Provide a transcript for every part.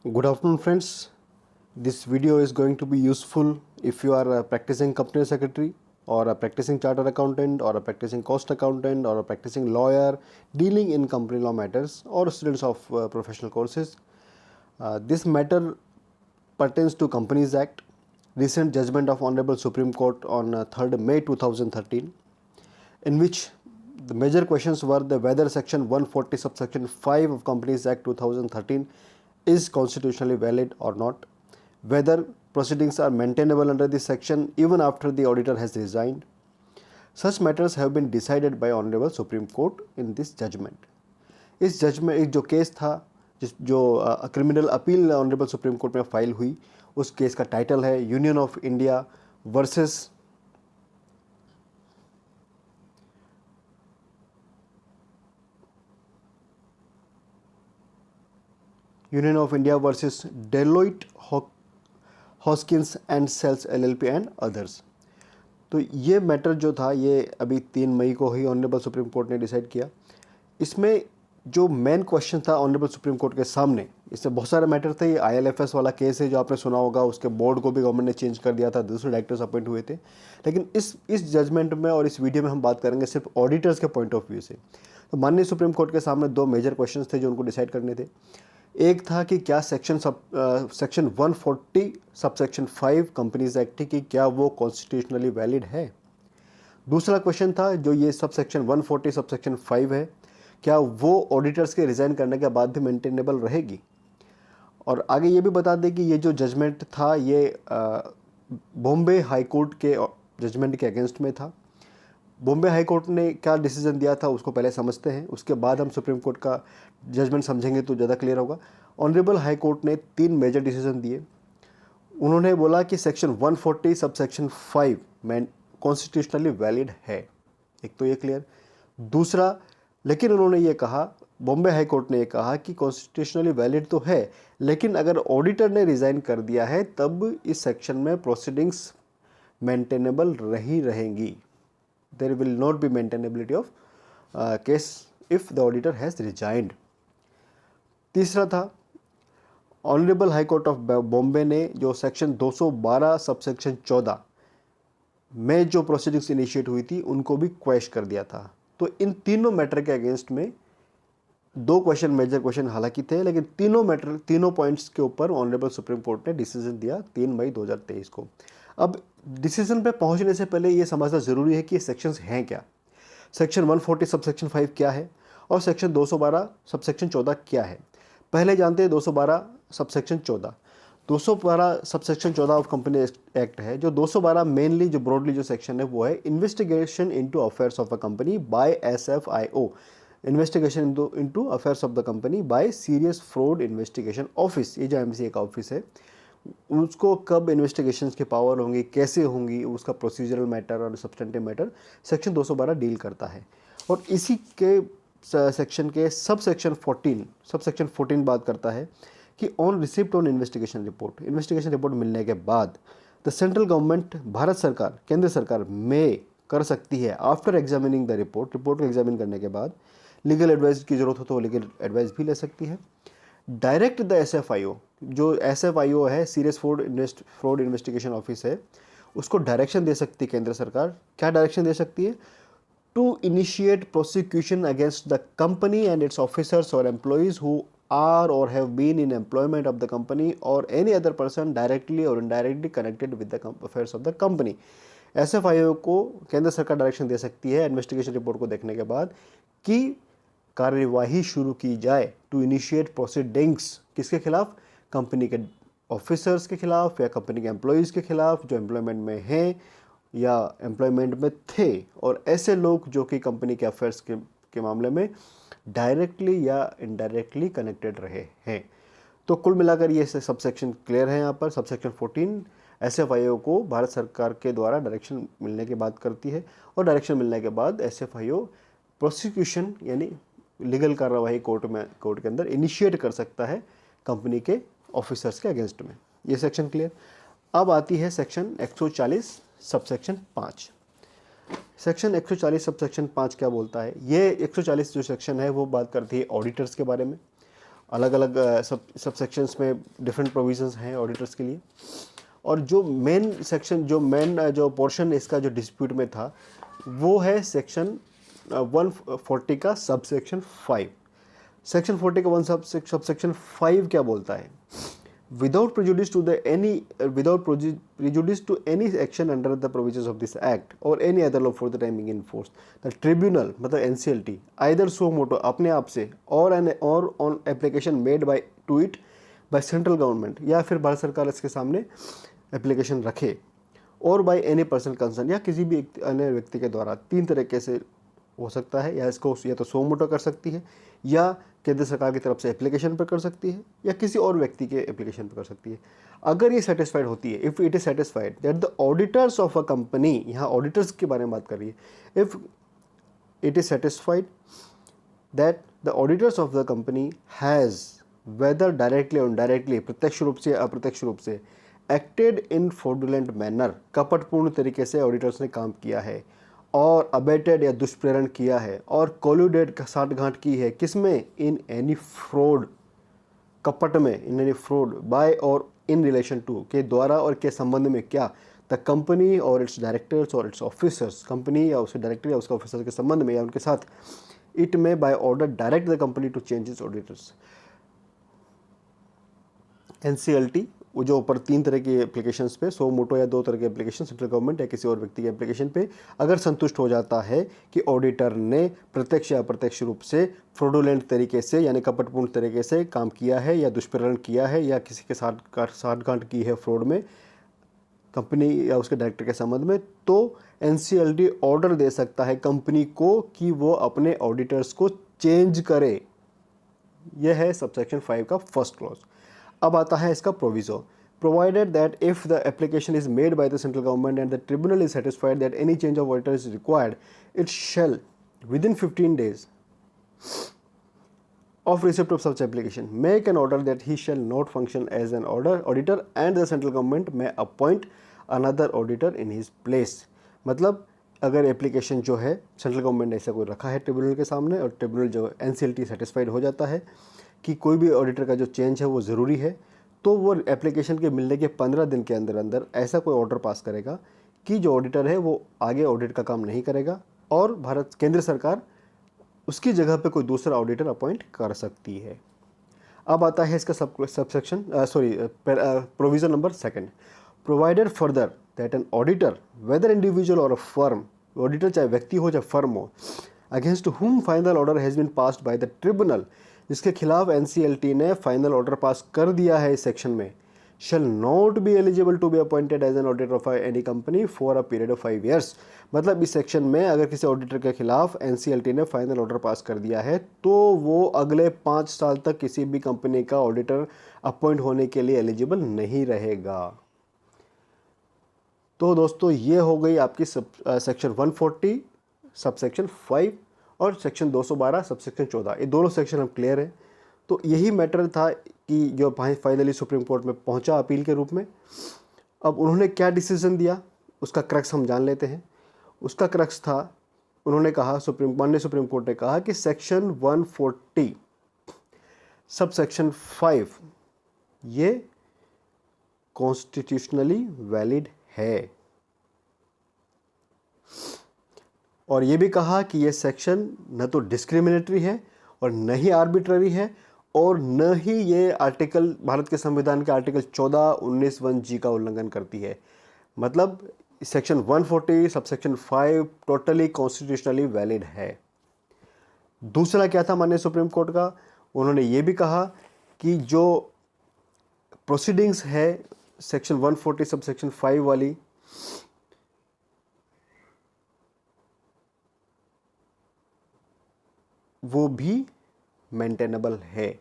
Good afternoon, friends. This video is going to be useful if you are a practicing company secretary or a practicing chartered accountant or a practicing cost accountant or a practicing lawyer dealing in company law matters or students of professional courses. This matter pertains to Companies Act, recent judgment of Honorable Supreme Court on 3rd May 2013, in which the major questions were whether Section 140 subsection 5 of Companies Act 2013 is constitutionally valid or not, whether proceedings are maintainable under this section even after the auditor has resigned. Such matters have been decided by Honorable Supreme Court in this judgment. इस judgment जो case था जो criminal appeal honourable Supreme Court में file हुई, उस case का title है Union of India versus Deloitte Haskins and Sells LLP and others. तो ये मैटर जो था ये अभी 3 मई को ही ऑनरेबल सुप्रीम कोर्ट ने डिसाइड किया। इसमें जो मेन क्वेश्चन था ऑनरेबल सुप्रीम कोर्ट के सामने, इसमें बहुत सारे मैटर थे। ये आईएलएफएस वाला केस है जो आपने सुना होगा, उसके बोर्ड को भी गवर्नमेंट ने चेंज कर दिया था, दूसरे डायरेक्टर्स अपॉइंट हुए थे। लेकिन इस जजमेंट में और इस वीडियो में हम बात करेंगे सिर्फ ऑडिटर्स के पॉइंट ऑफ व्यू से। तो माननीय सुप्रीम कोर्ट के सामने 2 मेजर क्वेश्चन थे जो उनको डिसाइड करने थे। एक था कि क्या सेक्शन 140 सबसेक्शन 5 कंपनीज एक्ट की क्या वो कॉन्स्टिट्यूशनली वैलिड है। दूसरा क्वेश्चन था जो ये सबसेक्शन 140 सबसेक्शन 5 है, क्या वो ऑडिटर्स के रिज़ाइन करने के बाद भी मेंटेनेबल रहेगी। और आगे ये भी बता दें कि ये जो जजमेंट था ये बॉम्बे हाई कोर्ट के जजमेंट के अगेंस्ट में था। बॉम्बे हाई कोर्ट ने क्या डिसीजन दिया था उसको पहले समझते हैं, उसके बाद हम सुप्रीम कोर्ट का जजमेंट समझेंगे तो ज़्यादा क्लियर होगा। ऑनरेबल हाई कोर्ट ने 3 मेजर डिसीजन दिए। उन्होंने बोला कि सेक्शन 140 सबसेक्शन 5 में कॉन्स्टिट्यूशनली वैलिड है, एक तो ये क्लियर। दूसरा, लेकिन उन्होंने ये कहा, बॉम्बे हाई कोर्ट ने ये कहा कि कॉन्स्टिट्यूशनली वैलिड तो है, लेकिन अगर ऑडिटर ने रिज़ाइन कर दिया है तब इस सेक्शन में प्रोसीडिंग्स मेंटेनेबल रहेंगी। There will not be maintainability of case if the auditor has resigned. तीसरा था, honourable high court of Bombay ने जो सेक्शन 212 सबसेक्शन 14 में जो प्रोसीडिंग्स इनिशिएट हुई थी उनको भी क्वेश्चन कर दिया था। तो इन तीनों मैटर के अगेंस्ट में 2 क्वेश्चन, मेजर क्वेश्चन हालांकि थे, लेकिन तीनों पॉइंट्स के ऊपर ऑनरेबल सुप्रीम कोर्ट ने डिसीजन दिया 3 मई 2023 को। अब डिसीजन पे पहुंचने से पहले ये समझना ज़रूरी है कि ये सेक्शंस हैं क्या, सेक्शन 140 सबसेक्शन 5 क्या है और सेक्शन 212 सबसेक्शन 14 क्या है। पहले जानते हैं 212 subsection 14। 212 subsection 14 of company act है। जो 212 मेनली जो ब्रॉडली जो सेक्शन है वो है investigation into affairs of a company by SFIO, investigation into affairs of the company by serious fraud investigation office. ये जो MCA का ऑफिस है, उसको कब इन्वेस्टिगेशन की पावर होंगी, कैसे होंगी, उसका प्रोसीजरल मैटर और सब्सटेंटिव मैटर सेक्शन 212 डील करता है। और इसी के सेक्शन के सबसेक्शन 14 बात करता है कि on receipt on investigation report मिलने के बाद द सेंट्रल गवर्नमेंट, भारत सरकार, केंद्र सरकार में कर सकती है आफ्टर एग्जामिनिंग द रिपोर्ट को एग्जामिन करने के बाद लीगल एडवाइस की जरूरत हो तो लीगल एडवाइस भी ले सकती है। डायरेक्ट द SFIO, जो SFIO है सीरियस फ्रॉड इन्वेस्टिगेशन ऑफिस है, उसको डायरेक्शन दे सकती है केंद्र सरकार। क्या डायरेक्शन दे सकती है? To initiate prosecution against the company and its officers और employees who are or have been in employment of the company or any other person directly or indirectly connected with the affairs of the company। SFIO को केंद्र सरकार direction दे सकती है investigation report को देखने के बाद कि कार्यवाही शुरू की जाए, टू इनिशिएट प्रोसीडिंग्स किसके खिलाफ, कंपनी के ऑफिसर्स के खिलाफ या कंपनी के एम्प्लॉयज़ के खिलाफ जो एम्प्लॉयमेंट में हैं या एम्प्लॉयमेंट में थे, और ऐसे लोग जो कि कंपनी के अफेयर्स के मामले में डायरेक्टली या इनडायरेक्टली कनेक्टेड रहे हैं। तो कुल मिलाकर ये सबसेक्शन क्लियर है। यहाँ पर सबसेक्शन 14 SFIO को भारत सरकार के द्वारा डायरेक्शन मिलने की बात करती है, और डायरेक्शन मिलने के बाद SFIO प्रोसिक्यूशन यानी लीगल कार्रवाई कोर्ट के अंदर इनिशिएट कर सकता है कंपनी के ऑफिसर्स के अगेंस्ट में। ये सेक्शन क्लियर। अब आती है सेक्शन 140 सबसेक्शन 5। सेक्शन 140 सबसेक्शन 5 क्या बोलता है? ये 140 जो सेक्शन है वो बात करती है ऑडिटर्स के बारे में। अलग अलग सब सेक्शंस में डिफरेंट प्रोविजंस हैं ऑडिटर्स के लिए। और जो मेन सेक्शन, जो पोर्शन इसका जो डिस्प्यूट में था, वो है सेक्शन 140 का सब सेक्शन 5। सेक्शन 40 का सब सेक्शन 5 क्या बोलता है? Without prejudice to any action under the provisions of this act or any other law for the time being in force, the tribunal मतलब NCLT either suo motu अपने आप से or on application made by to it by central government, या फिर भारत सरकार इसके सामने application रखे, और बाय एनी पर्सन कंसर्न, या किसी भी अन्य व्यक्ति के द्वारा, तीन तरीके से हो सकता है। या इसको या तो सो मोटो कर सकती है, या केंद्र सरकार की तरफ से एप्लीकेशन पर कर सकती है, या किसी और व्यक्ति के एप्लीकेशन पर कर सकती है। अगर ये सेटिस्फाइड होती है, if it is satisfied that the auditors of a company, यहाँ ऑडिटर्स के बारे में बात कर रही है, if it is satisfied that the auditors of the company has whether directly or indirectly, प्रत्यक्ष रूप से अप्रत्यक्ष रूप से, एक्टेड इन फ्रॉडुलेंट मैनर, कपटपूर्ण तरीके से ऑडिटर्स ने काम किया है, और अबेटेड या दुष्प्रेरण किया है, और कोल्यूडेड साठगांठ की है, किसमें? इन एनी फ्रॉड, कपट में, इन एनी फ्रॉड, बाय और इन रिलेशन टू, के द्वारा और के संबंध में, क्या? द कंपनी और इट्स डायरेक्टर्स और इट्स ऑफिसर्स, कंपनी या उसके डायरेक्टर या उसके ऑफिसर्स के संबंध में या उनके साथ, it may by order direct the company to change its auditors. NCLT वो जो ऊपर तीन तरह की एप्लीकेशंस पे, सो मोटो या दो तरह के एप्लीकेशन, सेंट्रल गवर्नमेंट या किसी और व्यक्ति के एप्लीकेशन पे, अगर संतुष्ट हो जाता है कि ऑडिटर ने प्रत्यक्ष या अप्रत्यक्ष रूप से फ्रॉडुलेंट तरीके से यानी कपटपूर्ण तरीके से काम किया है, या दुष्प्रेरण किया है, या किसी के साथ साठगांठ की है फ्रॉड में कंपनी या उसके डायरेक्टर के संबंध में, तो एनसीएलटी ऑर्डर दे सकता है कंपनी को कि वो अपने ऑडिटर्स को चेंज करे। यह है सबसेक्शन 5 का फर्स्ट क्लॉज। अब आता है इसका proviso. Provided that if the application is made by the central government and the tribunal is satisfied that any change of auditor is required, it shall with in 15 days of receipt of such application make an order that he shall not function as an auditor and the central government may appoint another auditor in his place। मतलब अगर application जो है central government ने ऐसा कोई रखा है tribunal के सामने, और ट्रिब्यूनल जो एनसीएलटी सेटिस्फाइड हो जाता है कि कोई भी ऑडिटर का जो चेंज है वो ज़रूरी है, तो वो एप्लीकेशन के मिलने के 15 दिन के अंदर अंदर ऐसा कोई ऑर्डर पास करेगा कि जो ऑडिटर है वो आगे ऑडिट का काम नहीं करेगा, और भारत केंद्र सरकार उसकी जगह पे कोई दूसरा ऑडिटर अपॉइंट कर सकती है। अब आता है इसका subsection provision number 2, provided further that an auditor whether individual or a firm, auditor चाहे व्यक्ति हो चाहे फर्म हो, against whom final order has been passed by the tribunal, जिसके खिलाफ एनसीएलटी ने फाइनल ऑर्डर पास कर दिया है इस सेक्शन में, shall not be eligible to be appointed as an auditor of any company for a period of 5 years। मतलब इस सेक्शन में अगर किसी ऑडिटर के खिलाफ एनसीएलटी ने फाइनल ऑर्डर पास कर दिया है, तो वो अगले 5 साल तक किसी भी कंपनी का ऑडिटर अपॉइंट होने के लिए एलिजिबल नहीं रहेगा। तो दोस्तों ये हो गई आपकी सेक्शन 140 सब सेक्शन 5 और सेक्शन 212 सब सेक्शन 14, ये दोनों सेक्शन हम क्लियर हैं। तो यही मैटर था कि जो फाइनली सुप्रीम कोर्ट में पहुंचा अपील के रूप में। अब उन्होंने क्या डिसीजन दिया उसका क्रक्स हम जान लेते हैं। उसका क्रक्स था, उन्होंने कहा, माननीय सुप्रीम कोर्ट ने कहा कि सेक्शन 140 सब सेक्शन 5 ये कॉन्स्टिट्यूशनली वैलिड है, और ये भी कहा कि ये सेक्शन न तो डिस्क्रिमिनेटरी है और न ही आर्बिट्ररी है, और न ही ये आर्टिकल भारत के संविधान के आर्टिकल 14, 19, 1G का उल्लंघन करती है। मतलब section 140 subsection 5 totally constitutionally valid है। दूसरा क्या था माननीय सुप्रीम कोर्ट का, उन्होंने ये भी कहा कि जो प्रोसीडिंग्स है सेक्शन 140 सबसेक्शन 5 वाली, वो भी मेंटेनेबल है।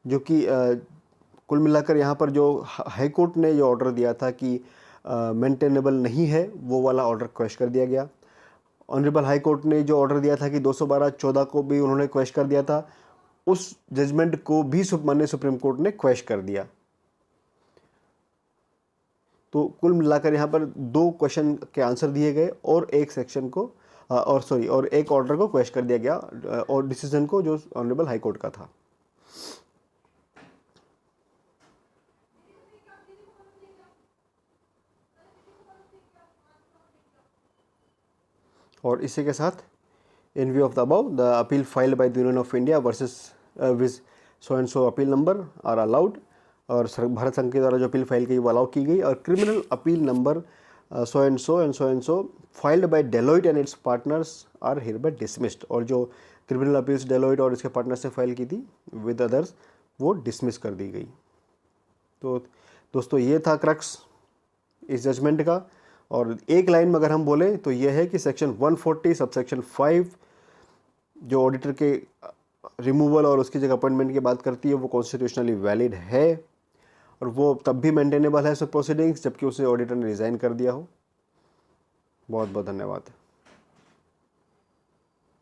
जो कि कुल मिलाकर यहाँ पर जो हाई कोर्ट ने जो ऑर्डर दिया था कि मेंटेनेबल नहीं है, वो वाला ऑर्डर क्वेश कर दिया गया। ऑनरेबल हाई कोर्ट ने जो ऑर्डर दिया था कि 212/14 को भी उन्होंने क्वेश कर दिया था, उस जजमेंट को भी माननीय सुप्रीम कोर्ट ने क्वेश कर दिया। तो कुल मिलाकर यहाँ पर 2 क्वेश्चन के आंसर दिए गए और एक सेक्शन को और सॉरी, और एक ऑर्डर को क्वेश्चन कर दिया गया और डिसीजन को जो ऑनरेबल हाई कोर्ट का था। और इसी के साथ in view of the above the appeal filed by the Union of India versus विज so and so appeal number are allowed, और भारत संघ के द्वारा जो अपील फाइल की वो अलाउ की गई, और criminal appeal number so and so and so and so filed by Deloitte and its partners are hereby dismissed, और जो क्रिमिनल अपील्स डेलोइट और इसके पार्टनर्स ने फाइल की थी विद अदर्स वो डिसमिस कर दी गई। तो दोस्तों ये था क्रक्स इस जजमेंट का। और एक लाइन में अगर हम बोलें तो ये है कि सेक्शन 140 सबसेक्शन 5 जो ऑडिटर के रिमूवल और उसकी जगह अपॉइंटमेंट की बात करती है वो कॉन्स्टिट्यूशनली वैलिड है, और वो तब भी मेंटेनेबल है सब प्रोसीडिंग्स जबकि उसे ऑडिटर ने रिज़ाइन कर दिया हो। बहुत बहुत धन्यवाद।